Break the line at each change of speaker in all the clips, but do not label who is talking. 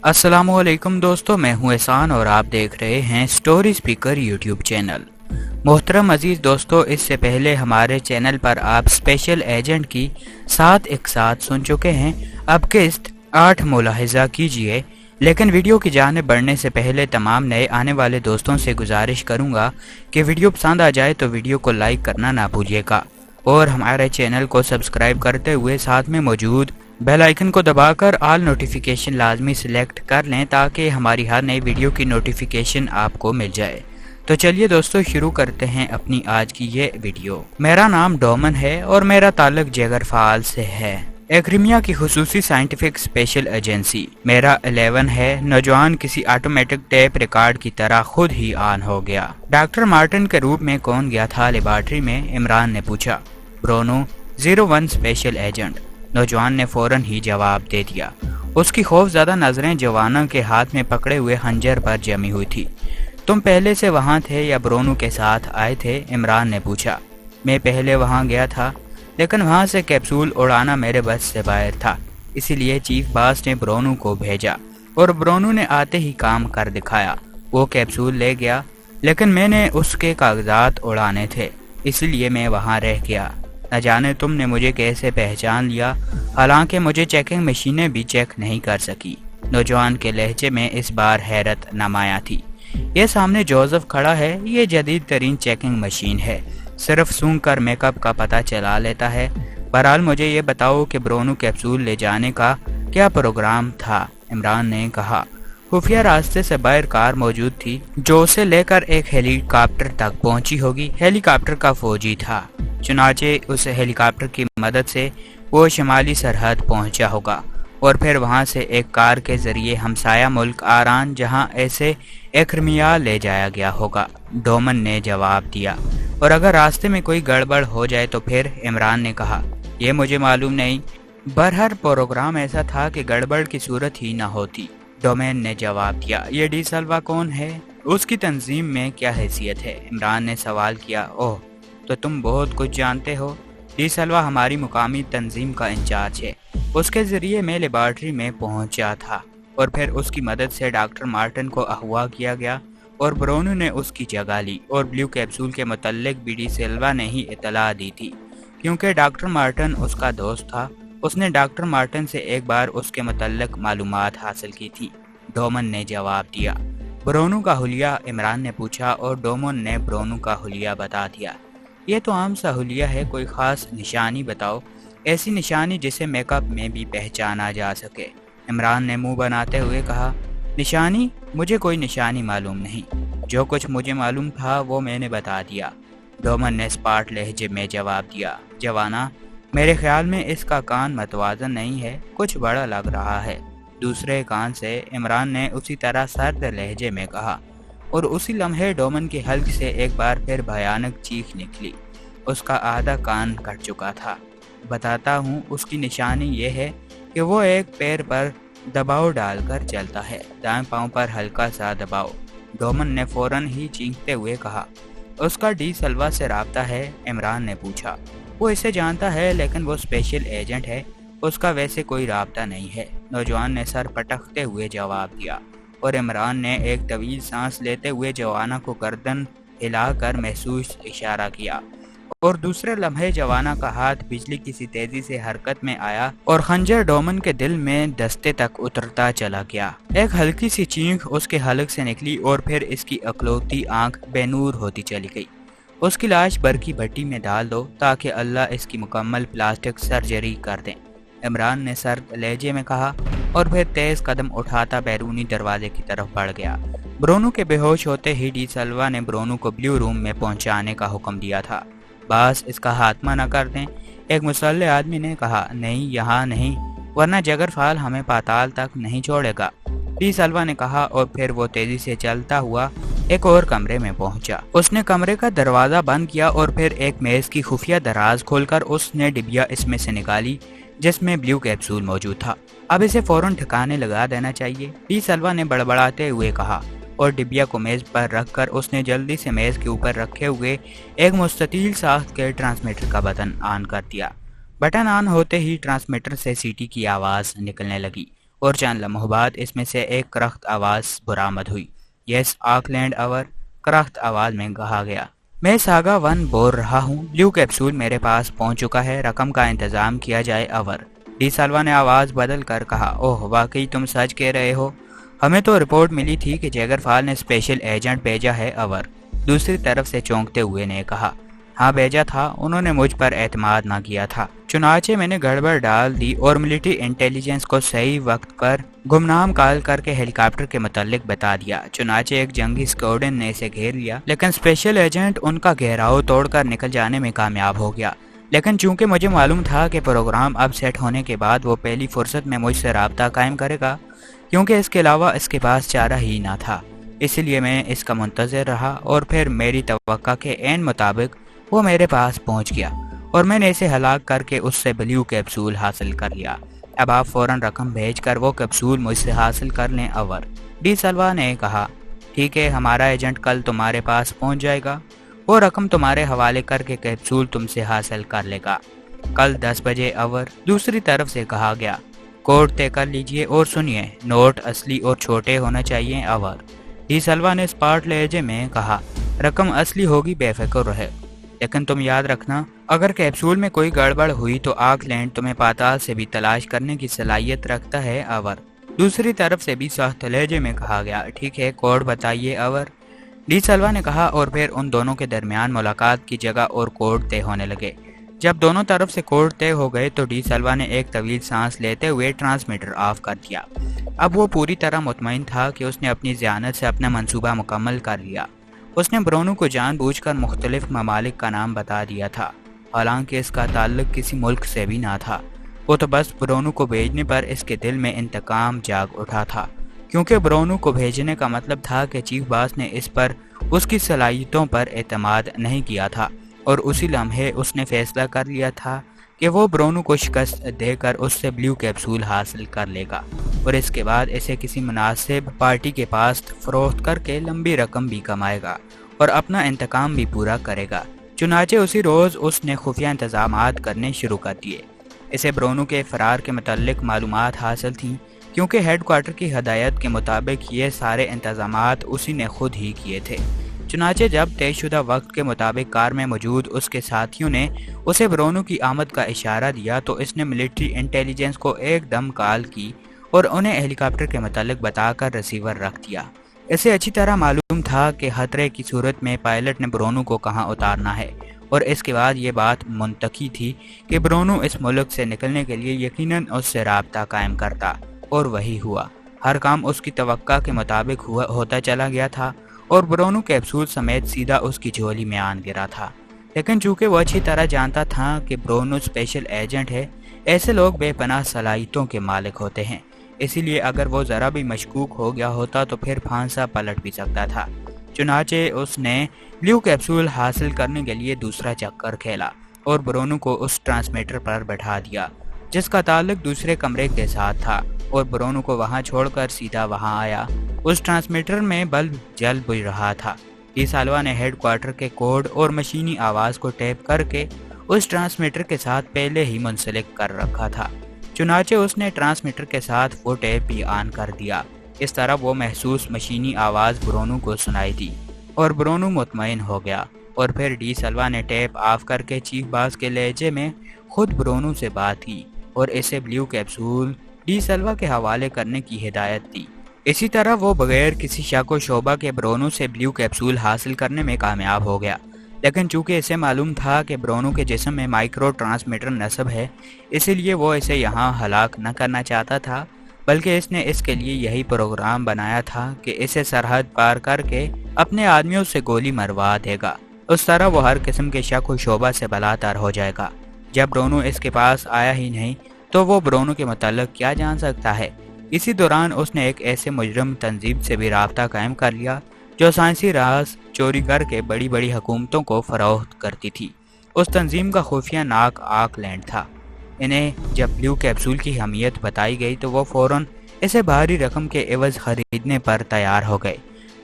अस्सलामुअलैकुम दोस्तों, मैं हूं एहसान और आप देख रहे हैं स्टोरी स्पीकर यूट्यूब चैनल। मोहतरम अजीज़ दोस्तों, इससे पहले हमारे चैनल पर आप स्पेशल एजेंट की 7 एक साथ सुन चुके हैं। अब किस्त 8 मुलाहिजा कीजिए। लेकिन वीडियो की जानिब बढ़ने से पहले तमाम नए आने वाले दोस्तों से गुजारिश करूंगा कि वीडियो पसंद आ जाए तो वीडियो को लाइक करना ना भूलिएगा और हमारे चैनल को सब्सक्राइब करते हुए साथ में मौजूद बेल आइकन को दबाकर ऑल नोटिफिकेशन लाजमी सिलेक्ट कर लें ताकि हमारी हर नई वीडियो की नोटिफिकेशन आपको मिल जाए। तो चलिए दोस्तों, शुरू करते हैं अपनी आज की ये वीडियो। मेरा नाम डोमन है और मेरा ताल्लुक जैगर फाल से है, एग्रीमिया की खुसूसी साइंटिफिक स्पेशल एजेंसी। मेरा 11 है। नौजवान किसी ऑटोमेटिक टेप रिकॉर्ड की तरह खुद ही ऑन हो गया। डॉक्टर मार्टिन के रूप में कौन गया था लेबॉर्ट्री में? इमरान ने पूछा। ब्रोनो 01 स्पेशल एजेंट। नौजवान ने फौरन ही जवाब दे दिया। उसकी खौफज़दा नजरें जवानों के हाथ में पकड़े हुए खंजर पर जमी हुई थी। तुम पहले से वहाँ थे या ब्रोनो के साथ आए थे? इमरान ने पूछा। मैं पहले वहाँ गया था, लेकिन वहाँ से कैप्सूल उड़ाना मेरे बस से बाहर था, इसीलिए चीफ बास ने ब्रोनो को भेजा और ब्रोनो ने आते ही काम कर दिखाया। वो कैप्सूल ले गया, लेकिन मैंने उसके कागजात उड़ाने थे, इसलिए मैं वहाँ रह गया। न जाने तुमने मुझे कैसे पहचान लिया, हालांकि मुझे चेकिंग मशीनें भी चेक नहीं कर सकी। नौजवान के लहजे में इस बार हैरत नुमाया थी। ये सामने जोसेफ खड़ा है, ये जदीद तरीन चेकिंग मशीन है, सिर्फ सूंघ कर मेकअप का पता चला लेता है। बहरहाल मुझे ये बताओ कि ब्रोनो कैप्सूल ले जाने का क्या प्रोग्राम था? इमरान ने कहा। खुफिया रास्ते से बाहर कार मौजूद थी जो उसे लेकर एक हेलीकॉप्टर तक पहुंची होगी। हेलीकॉप्टर का फौजी था, चुनाचे उस हेलीकॉप्टर की मदद से वो शुमाली सरहद पहुंचा होगा और फिर वहां से एक कार के जरिए हमसाया मुल्क आरान जहां ऐसे एग्रीमिया ले जाया गया होगा। डोमन ने जवाब दिया। और अगर रास्ते में कोई गड़बड़ हो जाए तो फिर? इमरान ने कहा। ये मुझे मालूम नहीं, बहरहाल प्रोग्राम ऐसा था कि गड़बड़ की सूरत ही न होती। डोमेन ने जवाब दिया। ये डी सल्वा कौन है? उसकी तंजीम में क्या हैसियत है? इमरान ने सवाल किया। ओह, तो तुम बहुत कुछ जानते हो। डी सल्वा हमारी मुकामी तंजीम का इंचार्ज है। उसके जरिए मैं लेबॉर्ट्री में पहुंचा था और फिर उसकी मदद से डॉक्टर मार्टिन को अगवा किया गया और ब्रोनो ने उसकी जगह ली और ब्लू कैप्सूल के मुतल्लिक भी डी सल्वा ने ही इतला दी थी, क्योंकि डॉक्टर मार्टिन उसका दोस्त था। उसने डॉक्टर मार्टिन से एक बार उसके मुतल्लिक मालूमात हासिल की थी। डोमन ने जवाब दिया। ब्रोनो का हुलिया? इमरान ने पूछा और डोमन ने ब्रोनो का हुलिया बता दिया। ये तो आम सा हुलिया है, कोई ख़ास निशानी बताओ, ऐसी निशानी जिसे मेकअप में भी पहचाना जा सके। इमरान ने मुंह बनाते हुए कहा। निशानी? मुझे कोई निशानी मालूम नहीं, जो कुछ मुझे मालूम था वो मैंने बता दिया। डोमन ने स्पार्ट लहजे में जवाब दिया। जवाना, मेरे ख्याल में इसका कान मतवाजन नहीं है, कुछ बड़ा लग रहा है। दूसरे कान से? इमरान ने उसी तरह सर्द लहजे में कहा और उसी लम्हे डोमन के हल्क से एक बार फिर भयानक चीख निकली। उसका आधा कान कट चुका था। बताता हूँ, उसकी निशानी ये है कि वो एक पैर पर दबाव डालकर चलता है, दाएं पांव पर हल्का सा दबाव। डोमन ने फौरन ही चीखते हुए कहा। उसका डी सल्वा से राब्ता है? इमरान ने पूछा। वो इसे जानता है, लेकिन वो स्पेशल एजेंट है, उसका वैसे कोई राब्ता नहीं है। नौजवान ने सर पटकते हुए जवाब दिया और इमरान ने एक तवील सांस लेते हुए जवाना को गर्दन हिलाकर महसूस इशारा किया और दूसरे लम्हे जवाना का हाथ बिजली की सी तेजी से हरकत में आया और खंजर डोमन के दिल में दस्ते तक उतरता चला गया। एक हल्की सी चीख उसके हलक से निकली और फिर इसकी अकलौती आंख बेनूर होती चली गई। उसकी लाश बरकी भट्टी में डाल दो ताकि अल्लाह इसकी मुकम्मल प्लास्टिक सर्जरी कर दें, इमरान ने सर्द लहजे में कहा और फिर तेज कदम उठाता बैरूनी दरवाजे की तरफ बढ़ गया। ब्रोनो के बेहोश होते ही डी सल्वा ने ब्रोनो को ब्लू रूम में पहुंचाने का हुक्म दिया था। बस इसका हाथमा न कर दें, एक मुसल्ले आदमी ने कहा। नहीं, यहाँ नहीं, वरना जगर फाल हमें पाताल तक नहीं छोड़ेगा, डी सल्वा ने कहा और फिर वो तेजी से चलता हुआ एक और कमरे में पहुंचा। उसने कमरे का दरवाजा बंद किया और फिर एक मेज की खुफिया दराज खोलकर उसने डिबिया इसमें से निकाली जिसमें ब्लू कैप्सूल मौजूद था। अब इसे फौरन ठिकाने लगा देना चाहिए, डी सल्वा ने बड़बड़ाते हुए कहा और डिबिया को मेज पर रखकर उसने जल्दी से मेज के ऊपर रखे हुए एक मुस्ततील साख्त के ट्रांसमीटर का बटन ऑन कर दिया। बटन ऑन होते ही ट्रांसमीटर से सीटी की आवाज़ निकलने लगी اور چند لمحوں بعد اس میں سے ایک کرخت آواز برآمد ہوئی۔ یس آکلینڈ اور کرخت آواز میں کہا گیا۔ میں ساگا 1 بول رہا ہوں، بلیو کیپسول میرے پاس پہنچ چکا ہے، رقم کا انتظام کیا جائے اور ڈی سلوا نے آواز بدل کر کہا، اوہ واقعی تم سچ کہہ رہے ہو؟ ہمیں تو رپورٹ ملی تھی کہ جیگر فال نے اسپیشل ایجنٹ بھیجا ہے اور دوسری طرف سے چونکتے ہوئے نے کہا، ہاں بھیجا تھا، انہوں نے مجھ پر اعتماد نہ کیا تھا، چنانچہ میں نے گڑبڑ ڈال دی اور ملٹری انٹیلیجنس کو صحیح وقت پر گمنام کال کر کے ہیلی کاپٹر کے متعلق بتا دیا۔ چنانچہ ایک جنگی اسکواڈن نے اسے گھیر لیا، لیکن اسپیشل ایجنٹ ان کا گھیراؤ توڑ کر نکل جانے میں کامیاب ہو گیا۔ لیکن چونکہ مجھے معلوم تھا کہ پروگرام اب سیٹ ہونے کے بعد وہ پہلی فرصت میں مجھ سے رابطہ قائم کرے گا، کیونکہ اس کے علاوہ اس کے پاس چارہ ہی نہ تھا، اس لیے میں اس کا منتظر رہا اور پھر میری توقع کے عین مطابق وہ میرے پاس پہنچ گیا اور میں نے اسے ہلاک کر کے اس سے بلیو کیپسول حاصل کر لیا۔ اب آپ فوراً رقم بھیج کر وہ کیپسول مجھ سے حاصل کر لیں اور ڈی سلوا نے کہا، ٹھیک ہے، ہمارا ایجنٹ کل تمہارے پاس پہنچ جائے گا، وہ رقم تمہارے حوالے کر کے کیپسول تم سے حاصل کر لے گا کل 10 بجے اور دوسری طرف سے کہا گیا، کوڈ طے کر لیجئے اور سنیے، نوٹ اصلی اور چھوٹے ہونا چاہیے اور ڈی سلوا نے اسپارٹ لہجے میں کہا، رقم اصلی ہوگی، بے فکر رہے، لیکن تم یاد رکھنا اگر کیپسول میں کوئی گڑبڑ ہوئی تو آکلینڈ تمہیں پاتال سے بھی تلاش کرنے کی صلاحیت رکھتا ہے اور دوسری طرف سے بھی سخت لہجے میں کہا گیا، ٹھیک ہے، کوڈ بتائیے اور ڈی سلوا نے کہا اور پھر ان دونوں کے درمیان ملاقات کی جگہ اور کوڈ طے ہونے لگے۔ جب دونوں طرف سے کوڈ طے ہو گئے تو ڈی سلوا نے ایک طویل سانس لیتے ہوئے ٹرانسمیٹر آف کر دیا۔ اب وہ پوری طرح مطمئن تھا کہ اس نے اپنی ذہانت سے اپنا منصوبہ مکمل کر لیا۔ اس نے برونو کو جان بوجھ کر مختلف ممالک کا نام بتا دیا تھا، حالانکہ اس کا تعلق کسی ملک سے بھی نہ تھا، وہ تو بس برونو کو بھیجنے پر اس کے دل میں انتقام جاگ اٹھا تھا، کیونکہ برونو کو بھیجنے کا مطلب تھا کہ چیف باس نے اس پر اس کی صلاحیتوں پر اعتماد نہیں کیا تھا اور اسی لمحے اس نے فیصلہ کر لیا تھا کہ وہ برونو کو شکست دے کر اس سے بلیو کیپسول حاصل کر لے گا اور اس کے بعد اسے کسی مناسب پارٹی کے پاس فروخت کر کے لمبی رقم بھی کمائے گا اور اپنا انتقام بھی پورا کرے گا۔ چنانچہ اسی روز اس نے خفیہ انتظامات کرنے شروع کر دیے۔ اسے برونو کے فرار کے متعلق معلومات حاصل تھیں، کیونکہ ہیڈ کوارٹر کی ہدایت کے مطابق یہ سارے انتظامات اسی نے خود ہی کیے تھے۔ چنانچہ جب طے شدہ وقت کے مطابق کار میں موجود اس کے ساتھیوں نے اسے برونو کی آمد کا اشارہ دیا تو اس نے ملٹری انٹیلیجنس کو ایک دم کال کی اور انہیں ہیلی کاپٹر کے متعلق بتا کر ریسیور رکھ دیا۔ اسے اچھی طرح معلوم تھا کہ خطرے کی صورت میں پائلٹ نے برونو کو کہاں اتارنا ہے اور اس کے بعد یہ بات منطقی تھی کہ برونو اس ملک سے نکلنے کے لیے یقیناً اس سے رابطہ قائم کرتا، اور وہی ہوا۔ ہر کام اس کی توقع کے مطابق ہوتا چلا گیا تھا اور برونو کیپسول سمیت سیدھا اس کی جھولی میں آن گرا تھا۔ لیکن چونکہ وہ اچھی طرح جانتا تھا کہ برونو اسپیشل ایجنٹ ہے، ایسے لوگ بے پناہ صلاحیتوں کے مالک ہوتے ہیں، اسی لیے اگر وہ ذرا بھی مشکوک ہو گیا ہوتا تو پھر پھانسا پلٹ بھی سکتا تھا۔ چنانچہ اس نے بلیو کیپسول حاصل کرنے کے لیے دوسرا چکر کھیلا اور برونو کو اس ٹرانسمیٹر پر بٹھا دیا جس کا تعلق دوسرے کمرے کے ساتھ تھا اور برونو کو وہاں چھوڑ کر سیدھا وہاں آیا۔ اس ٹرانسمیٹر میں بلب جل بجھ رہا تھا۔ ڈی سلوا نے ہیڈ کوارٹر کے کوڈ اور مشینی آواز کو ٹیپ کر کے اس ٹرانسمیٹر کے ساتھ پہلے ہی منسلک کر رکھا تھا، چنانچہ اس نے ٹرانسمیٹر کے ساتھ وہ ٹیپ بھی آن کر دیا۔ اس طرح وہ محسوس مشینی آواز برونو کو سنائی دی اور برونو مطمئن ہو گیا، اور پھر ڈی سلوا نے ٹیپ آف کر کے چیف باس کے لہجے میں خود برونو سے بات کی اور اسے بلیو کیپسول ڈی سلوا کے حوالے کرنے کی ہدایت دی۔ اسی طرح وہ بغیر کسی شک و شبہ کے برونو سے بلیو کیپسول حاصل کرنے میں کامیاب ہو گیا، لیکن چونکہ اسے معلوم تھا کہ برونو کے جسم میں مائکرو ٹرانسمیٹر نصب ہے، اسی لیے وہ اسے یہاں ہلاک نہ کرنا چاہتا تھا، بلکہ اس نے اس کے لیے یہی پروگرام بنایا تھا کہ اسے سرحد پار کر کے اپنے آدمیوں سے گولی مروا دے گا۔ اس طرح وہ ہر قسم کے شک و شبہ سے بلاتر ہو جائے گا۔ جب برونو اس کے پاس آیا ہی نہیں تو وہ برونو کے متعلق کیا جان سکتا ہے؟ اسی دوران اس نے ایک ایسے مجرم تنظیم سے بھی رابطہ قائم کر لیا جو سائنسی راز چوری کر کے بڑی بڑی حکومتوں کو فروخت کرتی تھی۔ اس تنظیم کا خفیہ ناک آکلینڈ تھا۔ انہیں جب بلیو کیپسول کی اہمیت بتائی گئی تو وہ فوراً اسے بھاری رقم کے عوض خریدنے پر تیار ہو گئے،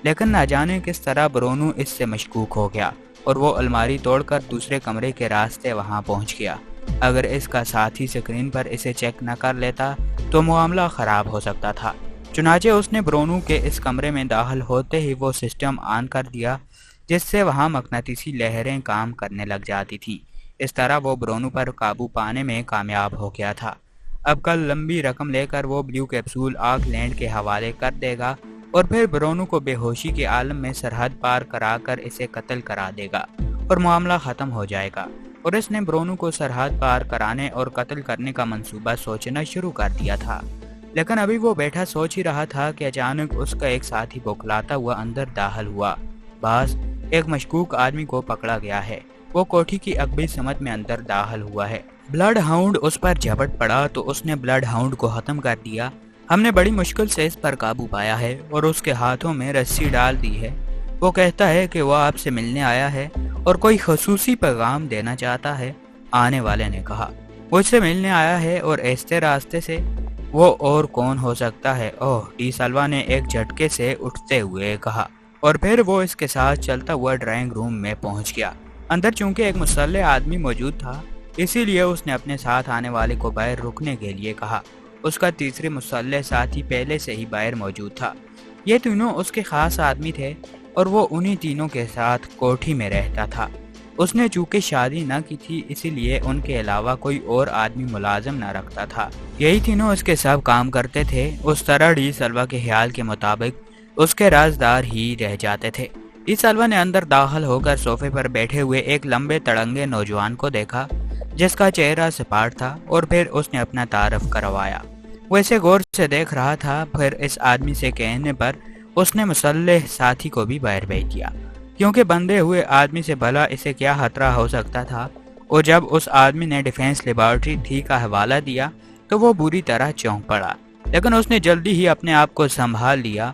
لیکن نہ جانے کس طرح برونو اس سے مشکوک ہو گیا اور وہ الماری توڑ کر دوسرے کمرے کے راستے وہاں پہنچ گیا۔ اگر اس کا ساتھی سکرین پر اسے چیک نہ کر لیتا تو معاملہ خراب ہو سکتا تھا۔ چنانچہ اس نے برونو کے اس کمرے میں داخل ہوتے ہی وہ سسٹم آن کر دیا جس سے وہاں مقناطیسی لہریں کام کرنے لگ جاتی تھیں۔ اس طرح وہ برونو پر قابو پانے میں کامیاب ہو گیا تھا۔ اب کل لمبی رقم لے کر وہ بلیو کیپسول آک لینڈ کے حوالے کر دے گا اور پھر برونو کو بے ہوشی کے عالم میں سرحد پار کرا کر اسے قتل کرا دے گا اور معاملہ ختم ہو جائے گا۔ اور اس نے برونو کو سرحد پار کرانے اور قتل کرنے کا منصوبہ سوچنا شروع کر دیا تھا۔ لیکن ابھی وہ بیٹھا سوچ ہی رہا تھا کہ اچانک اس کا ایک ساتھی بوکھلاتا ہوا اندر داخل ہوا۔ باز ایک مشکوک آدمی کو پکڑا گیا ہے، وہ کوٹھی کی عقبی سمت میں اندر داخل ہوا ہے۔ بلڈ ہاؤنڈ اس پر جھپٹ پڑا تو اس نے بلڈ ہاؤنڈ کو ختم کر دیا۔ ہم نے بڑی مشکل سے اس پر قابو پایا ہے اور اس کے ہاتھوں میں رسی ڈال دی ہے۔ وہ کہتا ہے کہ وہ آپ سے ملنے آیا ہے اور کوئی خصوصی پیغام دینا چاہتا ہے۔ آنے والے نے کہا، مجھ سے ملنے آیا ہے اور ایستے راستے سے؟ وہ اور کون ہو سکتا ہے؟ اوہ، ڈی سلوا نے ایک جھٹکے سے اٹھتے ہوئے کہا، اور پھر وہ اس کے ساتھ چلتا ہوا ڈرائنگ روم میں پہنچ گیا۔ اندر چونکہ ایک مسلح آدمی موجود تھا اسی لیے اس نے اپنے ساتھ آنے والے کو باہر رکنے کے لیے کہا۔ اس کا تیسرے مسلح ساتھی پہلے سے ہی باہر موجود تھا۔ یہ تینوں اس کے خاص آدمی تھے اور وہ انہی تینوں کے ساتھ کوٹھی میں رہتا تھا۔ اس نے چونکہ شادی نہ کی تھی اسی لیے ان کے علاوہ کوئی اور آدمی ملازم نہ رکھتا تھا۔ یہی تینوں اس کے ساتھ کام کرتے تھے۔ اس طرح ڈی سلوا کے خیال کے مطابق اس کے رازدار ہی رہ جاتے تھے۔ ڈی سلوا نے اندر داخل ہو کر صوفے پر بیٹھے ہوئے ایک لمبے تڑنگے نوجوان کو دیکھا جس کا چہرہ سپاٹ تھا، اور پھر اس نے اپنا تعارف کروایا۔ وہ اسے غور سے دیکھ رہا تھا۔ پھر اس آدمی سے کہنے پر اس نے مسلح ساتھی کو بھی باہر بھیج دیا، کیونکہ بندے ہوئے آدمی سے بھلا اسے کیا خطرہ ہو سکتا تھا۔ اور جب اس آدمی نے ڈیفنس لیبارٹری تھی کا حوالہ دیا تو وہ بری طرح چونک پڑا، لیکن اس نے جلدی ہی اپنے آپ کو سنبھال لیا۔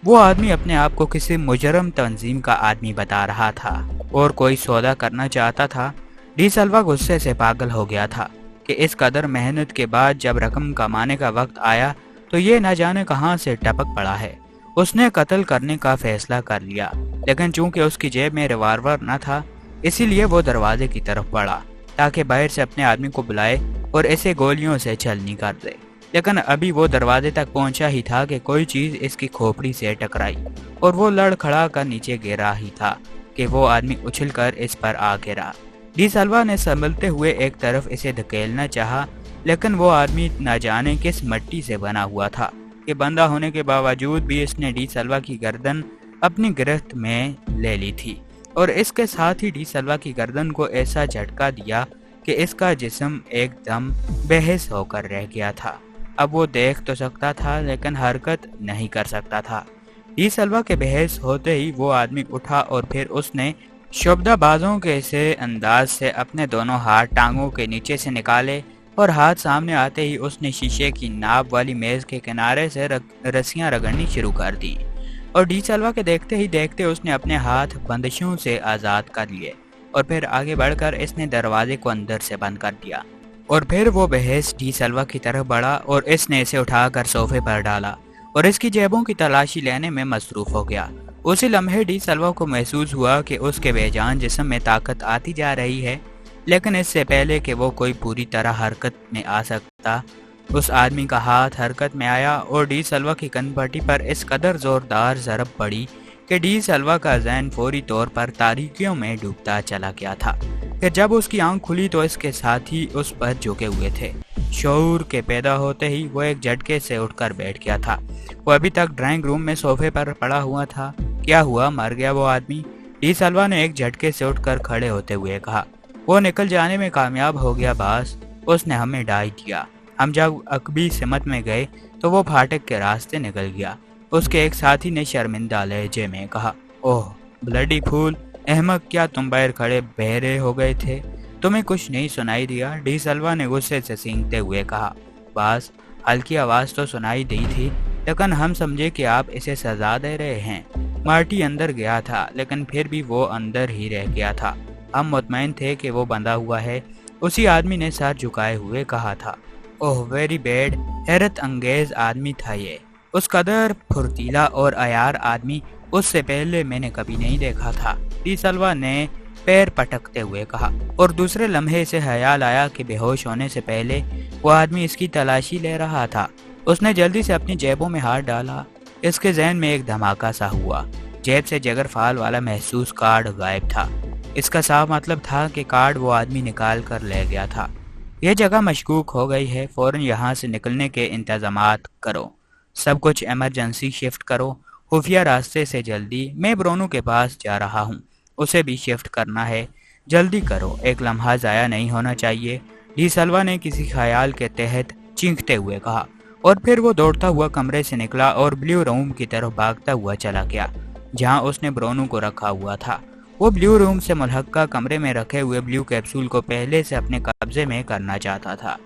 وہ آدمی اپنے آپ کو کسی مجرم تنظیم کا آدمی بتا رہا تھا اور کوئی سودا کرنا چاہتا تھا۔ ڈی سلوا غصے سے پاگل ہو گیا تھا کہ اس قدر محنت کے بعد جب رقم کمانے کا وقت آیا تو یہ نہ جانے کہاں سے ٹپک پڑا ہے۔ اس نے قتل کرنے کا فیصلہ کر لیا، لیکن چونکہ اس کی جیب میں ریوالور نہ تھا اسی لیے وہ دروازے کی طرف بڑھا تاکہ باہر سے اپنے آدمی کو بلائے اور اسے گولیوں سے چھلنی کر دے۔ لیکن ابھی وہ دروازے تک پہنچا ہی تھا کہ کوئی چیز اس کی کھوپڑی سے ٹکرائی اور وہ لڑ کھڑا کر نیچے گرا ہی تھا کہ وہ آدمی اچھل کر اس پر آ گرا۔ ڈی سلوا نے سنبھلتے ہوئے ایک طرف اسے دھکیلنا چاہا، لیکن وہ آدمی نہ جانے کس مٹی سے بنا ہوا تھا کہ بندہ ہونے کے باوجود بھی اس نے ڈی سلوا کی گردن اپنی گرفت میں لے لی تھی، اور اس کے ساتھ ہی ڈی سلوا کی گردن کو ایسا جھٹکا دیا کہ اس کا جسم ایک دم بے حس ہو کر رہ گیا تھا۔ اب وہ دیکھ تو سکتا تھا لیکن حرکت نہیں کر سکتا تھا۔ ڈی سلوا کے بے حس ہوتے ہی وہ آدمی اٹھا اور پھر اس نے شعبدہ بازوں کے سے انداز سے اپنے دونوں ہاتھ ٹانگوں کے نیچے سے نکالے اور ہاتھ سامنے آتے ہی اس نے شیشے کی ناب والی میز کے کنارے سے رسیاں رگڑنی شروع کر دی، اور ڈی سلوا کے دیکھتے ہی دیکھتے اس نے اپنے ہاتھ بندشوں سے آزاد کر لیے، اور پھر آگے بڑھ کر اس نے دروازے کو اندر سے بند کر دیا، اور پھر وہ بحث ڈی سلوا کی طرف بڑھا اور اس نے اسے اٹھا کر صوفے پر ڈالا اور اس کی جیبوں کی تلاشی لینے میں مصروف ہو گیا۔ اسی لمحے ڈی سلوا کو محسوس ہوا کہ اس کے بے جان جسم میں طاقت آتی جا رہی ہے، لیکن اس سے پہلے کہ وہ کوئی پوری طرح حرکت میں آ سکتا، اس آدمی کا ہاتھ حرکت میں آیا اور ڈی سلوا کی کن پٹی پر اس قدر زوردار ضرب پڑی کہ ڈی سلوا کا ذہن فوری طور پر تاریکیوں میں ڈوبتا چلا گیا تھا۔ پھر جب اس کی آنکھ کھلی تو اس کے ساتھی اس پر جھکے ہوئے تھے۔ شعور کے پیدا ہوتے ہی وہ ایک جھٹکے سے اٹھ کر بیٹھ گیا تھا۔ وہ ابھی تک ڈرائنگ روم میں صوفے پر پڑا ہوا تھا۔ کیا ہوا؟ مر گیا وہ آدمی؟ ڈی سلوا نے ایک جھٹکے سے اٹھ کر کھڑے ہوتے ہوئے کہا۔ وہ نکل جانے میں کامیاب ہو گیا باس، اس نے ہمیں ڈائی دیا۔ ہم جب عقبی سمت میں گئے تو وہ پھاٹک کے راستے نکل گیا۔ اس کے ایک ساتھی نے شرمندہ لہجے میں کہا، اوہ بلڈی پھول، احمق، کیا تم باہر کھڑے بہرے ہو گئے تھے؟ تمہیں کچھ نہیں سنائی دیا؟ ڈی سلوا نے غصے سے سینگتے ہوئے کہا۔ باس، ہلکی آواز تو سنائی دی تھی، لیکن ہم سمجھے کہ آپ اسے سزا دے رہے ہیں۔ مارٹی اندر گیا تھا لیکن پھر بھی وہ اندر ہی رہ گیا تھا۔ ہم مطمئن تھے کہ وہ بندھا ہوا ہے، اسی آدمی نے سر جھکائے ہوئے کہا تھا۔ اوہ ویری بیڈ، حیرت انگیز آدمی تھا یہ، اس قدر پھرتیلا اور عیار آدمی اس سے پہلے میں نے کبھی نہیں دیکھا تھا۔ ڈی سلوا نے पैर पटकते हुए कहा, और दूसरे लम्हे से ख्याल आया कि बेहोश होने से पहले वो आदमी इसकी तलाशी ले रहा था। उसने जल्दी से अपनी जेबों में हाथ डाला। इसके जहन में एक धमाका सा हुआ। जेब से जगरफाल वाला महसूस कार्ड गायब था। इसका साफ मतलब था कि कार्ड वो आदमी निकाल कर ले गया था। यह जगह मशकूक हो गई है, फौरन यहाँ से निकलने के इंतजामात करो, सब कुछ इमरजेंसी शिफ्ट करो, खुफिया रास्ते से जल्दी। मैं ब्रोनू के पास जा रहा हूँ, उसे भी शिफ्ट करना है, जल्दी करो, एक लम्हा ज़ाया नहीं होना चाहिए, डी सल्वा ने किसी ख्याल के तहत चीखते हुए कहा, और फिर वो दौड़ता हुआ कमरे से निकला और ब्लू रूम की तरफ भागता हुआ चला गया जहाँ उसने ब्रोनू को रखा हुआ था। वो ब्लू रूम से मुल्हक्का कमरे में रखे हुए ब्लू कैप्सूल को पहले से अपने कब्जे में करना चाहता था।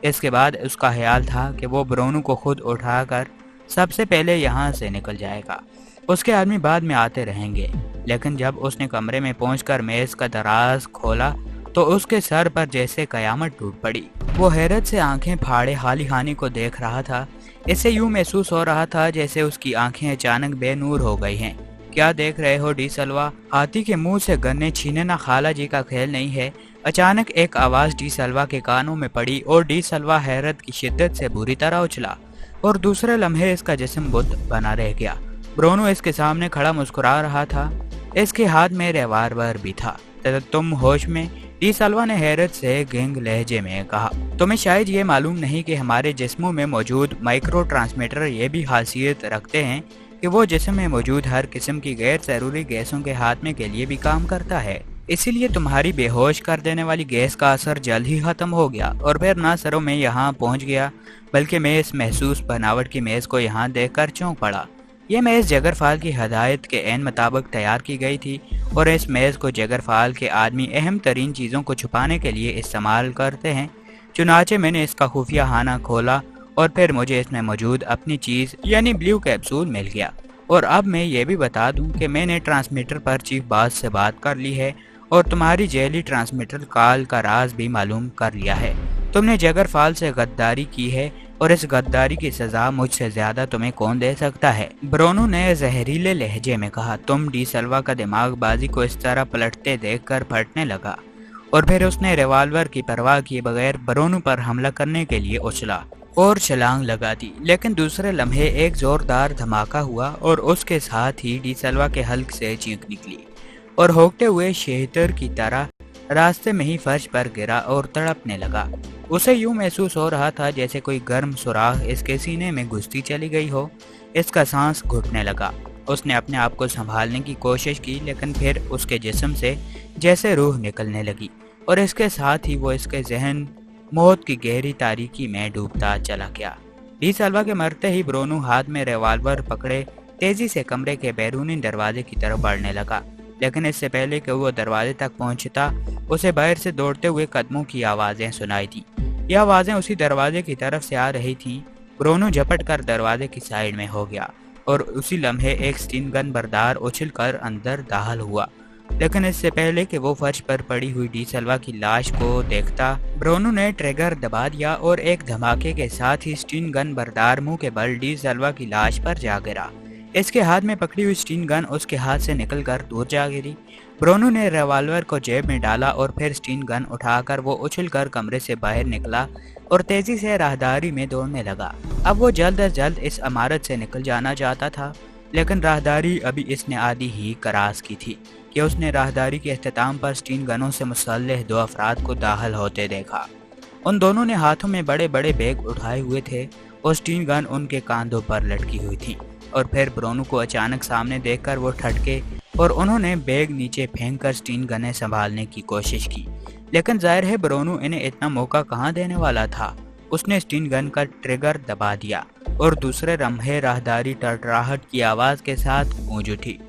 इसके बाद उसका ख्याल था कि वो ब्रोनू को खुद उठाकर सबसे पहले यहाँ से निकल जाएगा, उसके आदमी बाद में आते रहेंगे। लेकिन जब उसने कमरे में पहुंचकर मेज का दराज खोला तो उसके सर पर जैसे कयामत टूट पड़ी। वो हैरत से आंखें फाड़े खाली खाने को देख रहा था। इसे यूं महसूस हो रहा था जैसे उसकी आंखें अचानक बेनूर हो गई हैं। क्या देख रहे हो डी सल्वा? हाथी के मुंह से गन्ने छीनना खाला जी का खेल नहीं है। अचानक एक आवाज डी सल्वा के कानों में पड़ी और डी सल्वा हैरत की शिद्दत से बुरी तरह उछला और दूसरे लम्हे इसका जिस्म बुत बना रह गया। ब्रोनू इसके सामने खड़ा मुस्कुरा रहा था। इसके हाथ में रिवाल्वर भी था। तुम होश में? डी सल्वा ने हैरत से गैंग लहजे में कहा, तुम्हें शायद ये मालूम नहीं कि हमारे जिस्मों में मौजूद माइक्रो ट्रांसमीटर ये भी खासियत रखते हैं कि वो जिस्म में मौजूद हर किस्म की गैर जरूरी गैसों के हाथमे के लिए भी काम करता है। इसीलिए तुम्हारी बेहोश कर देने वाली गैस का असर जल्द ही खत्म हो गया और फिर न सिर्फ मैं यहाँ पहुँच गया बल्कि मैं इस महसूस बनावट की मेज़ को यहाँ देखकर चौंक पड़ा। यह मेज़ जगरफाल की हदायत के ऐन मुताबिक तैयार की गई थी और इस मेज़ को जगरफाल के आदमी अहम तरीन चीज़ों को छुपाने के लिए इस्तेमाल करते हैं। चुनाचे मैंने इसका खुफिया खाना खोला और फिर मुझे इसमें मौजूद अपनी चीज़ यानी ब्लू कैप्सूल मिल गया। और अब मैं ये भी बता दूं कि मैंने ट्रांसमीटर पर चीफ बास से बात कर ली है और तुम्हारी जेली ट्रांसमीटर कॉल का राज भी मालूम कर लिया है। तुमने जगरफाल से गद्दारी की है और इस गद्दारी की सजा मुझसे ज्यादा तुम्हें कौन दे सकता है? ब्रोनू ने जहरीले लहजे में कहा। तुम डी सल्वा का दिमाग बाजी को इस तरह पलटते देखकर फटने लगा और फिर उसने रिवाल्वर की परवाह किए बगैर ब्रोनू पर हमला करने के लिए उछला और छलांग लगा दी। लेकिन दूसरे लम्हे एक जोरदार धमाका हुआ और उसके साथ ही डी सल्वा के हल्क से चीख निकली और होकते हुए शेतर की तरह रास्ते में ही फर्श पर गिरा और तड़पने लगा। उसे यूं महसूस हो रहा था जैसे कोई गर्म सुराख इसके सीने में घुसती चली गई हो। इसका सांस घुटने लगा। उसने अपने आप को संभालने की कोशिश की लेकिन फिर उसके जिस्म से जैसे रूह निकलने लगी और इसके साथ ही वो इसके जहन मौत की गहरी तारीकी में डूबता चला गया। डी सल्वा के मरते ही ब्रोनू हाथ में रिवाल्वर पकड़े तेजी से कमरे के बैरूनी दरवाजे की तरफ बढ़ने लगा। लेकिन इससे पहले कि वो दरवाजे तक पहुंचता उसे बाहर से दौड़ते हुए कदमों की आवाजें सुनाई दी। ये आवाजें उसी दरवाजे की तरफ से आ रही थीं। ब्रोनू झपट कर दरवाजे की साइड में हो गया और उसी लम्हे एक स्टीन गन बरदार उछल कर अंदर दाखिल हुआ। लेकिन इससे पहले कि वो फर्श पर पड़ी हुई डी सल्वा की लाश को देखता ब्रोनू ने ट्रिगर दबा दिया और एक धमाके के साथ ही स्टीन गन बरदार मुंह के बल डी सल्वा की लाश पर जा गिरा। इसके हाथ में पकड़ी हुई स्टीन गन उसके हाथ से निकलकर दूर जा गिरी। ब्रोनू ने रिवाल्वर को जेब में डाला और फिर स्टीन गन उठाकर वो उछलकर कमरे से बाहर निकला और तेजी से राहदारी में दौड़ने लगा। अब वो जल्द अज जल्द इस इमारत से निकल जाना चाहता था लेकिन राहदारी अभी इसने आधी ही करास की थी कि उसने राहदारी के अख्ताम पर स्टीन गनों से मुसल्लह दो अफराद को दाखिल होते देखा। उन दोनों ने हाथों में बड़े बड़े बैग उठाए हुए थे और स्टीन गन उनके कांधों पर लटकी हुई थी। और फिर ब्रोनू को अचानक सामने देखकर वो ठटके और उन्होंने बैग नीचे फेंककर स्टीन गनें संभालने की कोशिश की। लेकिन जाहिर है ब्रोनू इन्हें इतना मौका कहाँ देने वाला था। उसने स्टीन गन का ट्रिगर दबा दिया और दूसरे लम्हे राहदारी टरटराहट की आवाज़ के साथ गूंज उठी।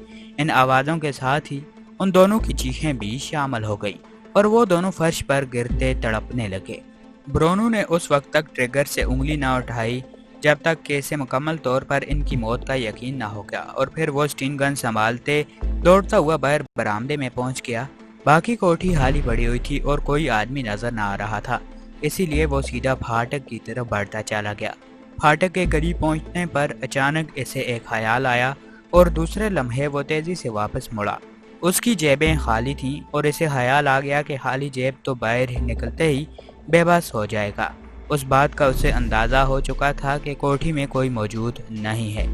इन आवाज़ों के साथ ही उन दोनों की चीखें भी शामिल हो गई और वो दोनों फर्श पर गिरते तड़पने लगे। ब्रोनू ने उस वक्त तक ट्रिगर से उंगली ना उठाई जब तक कि इसे मुकम्मल तौर पर इनकी मौत का यकीन ना हो गया और फिर वो स्टीन गन संभालते दौड़ता हुआ बाहर बरामदे में पहुंच गया। बाकी कोठी खाली पड़ी हुई थी और कोई आदमी नजर ना आ रहा था, इसीलिए वो सीधा फाटक की तरफ बढ़ता चला गया। फाटक के करीब पहुंचने पर अचानक इसे एक ख्याल आया और दूसरे लम्हे वो तेजी से वापस मुड़ा اس کی जेबें खाली थीं और इसे ख्याल आ गया कि खाली जेब तो बाहर निकलते ही बेबस हो जाएगा। उस बात का उसे अंदाज़ा हो चुका था कि कोठी में कोई मौजूद नहीं है,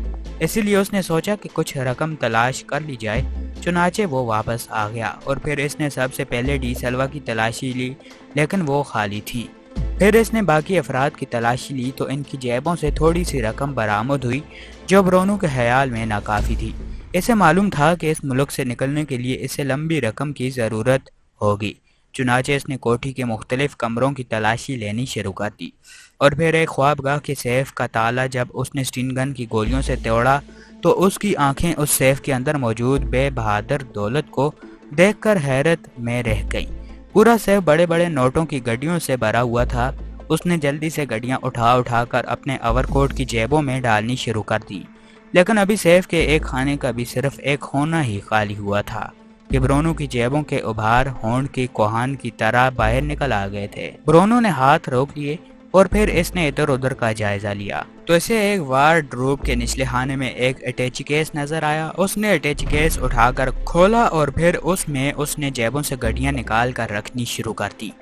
इसीलिए उसने सोचा कि कुछ रकम तलाश कर ली जाए। चुनाचे वो वापस आ गया और फिर इसने सबसे पहले डी सलवा की तलाशी ली, लेकिन वो खाली थी। फिर इसने बाकी अफराद की तलाशी ली तो इनकी जेबों से थोड़ी सी रकम बरामद हुई, जो ब्रोनू के ख्याल में नाकाफ़ी थी। इसे मालूम था कि इस मुल्क से निकलने के लिए इसे लंबी रकम की ज़रूरत होगी। चुनाचे इसने कोठी के मुख्तलिफ कमरों की तलाशी लेनी शुरू कर दी और फिर एक ख्वाबगाह के सेफ का ताला जब उसने स्टीन गन की गोलियों से तोड़ा तो उसकी आंखें उस सेफ के अंदर मौजूद बेबहादुर दौलत को देखकर हैरत में रह गईं। पूरा सेफ बड़े बड़े नोटों की गड्डियों से भरा हुआ था। उसने जल्दी से गड्डियां उठा कर अपने ओवरकोट की जेबों में डालनी शुरू कर दी, लेकिन अभी सेफ के एक खाने का भी सिर्फ एक होना ही खाली हुआ था कि ब्रोनू की जेबों के उभार होंड की कोहान की तरह बाहर निकल आ गए थे। ब्रोनू ने हाथ रोक लिए और फिर इसने इधर उधर का जायजा लिया तो इसे एक वार्डरोब के निचले खाने में एक अटैची केस नजर आया। उसने अटैची केस उठाकर खोला और फिर उसमें उसने जेबों से गड्डियां निकाल कर रखनी शुरू कर दी।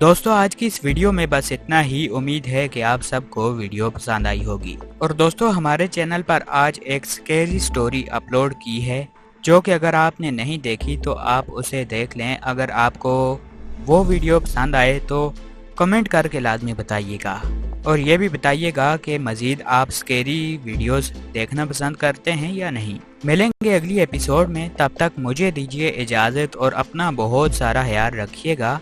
दोस्तों, आज की इस वीडियो में बस इतना ही। उम्मीद है कि आप सबको वीडियो पसंद आई होगी। और दोस्तों, हमारे चैनल पर आज एक स्कैरी स्टोरी अपलोड की है, जो कि अगर आपने नहीं देखी तो आप उसे देख लें। अगर आपको वो वीडियो पसंद आए तो कमेंट करके लाजमी बताइएगा और ये भी बताइएगा कि मज़ीद आप स्कैरी वीडियोस देखना पसंद करते हैं या नहीं। मिलेंगे अगली एपिसोड में, तब तक मुझे दीजिए इजाज़त और अपना बहुत सारा ख्याल रखिएगा।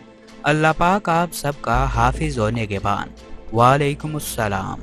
अल्लाह पाक आप सबका हाफिज़ व निगहबान। वालेकुम अस्सलाम।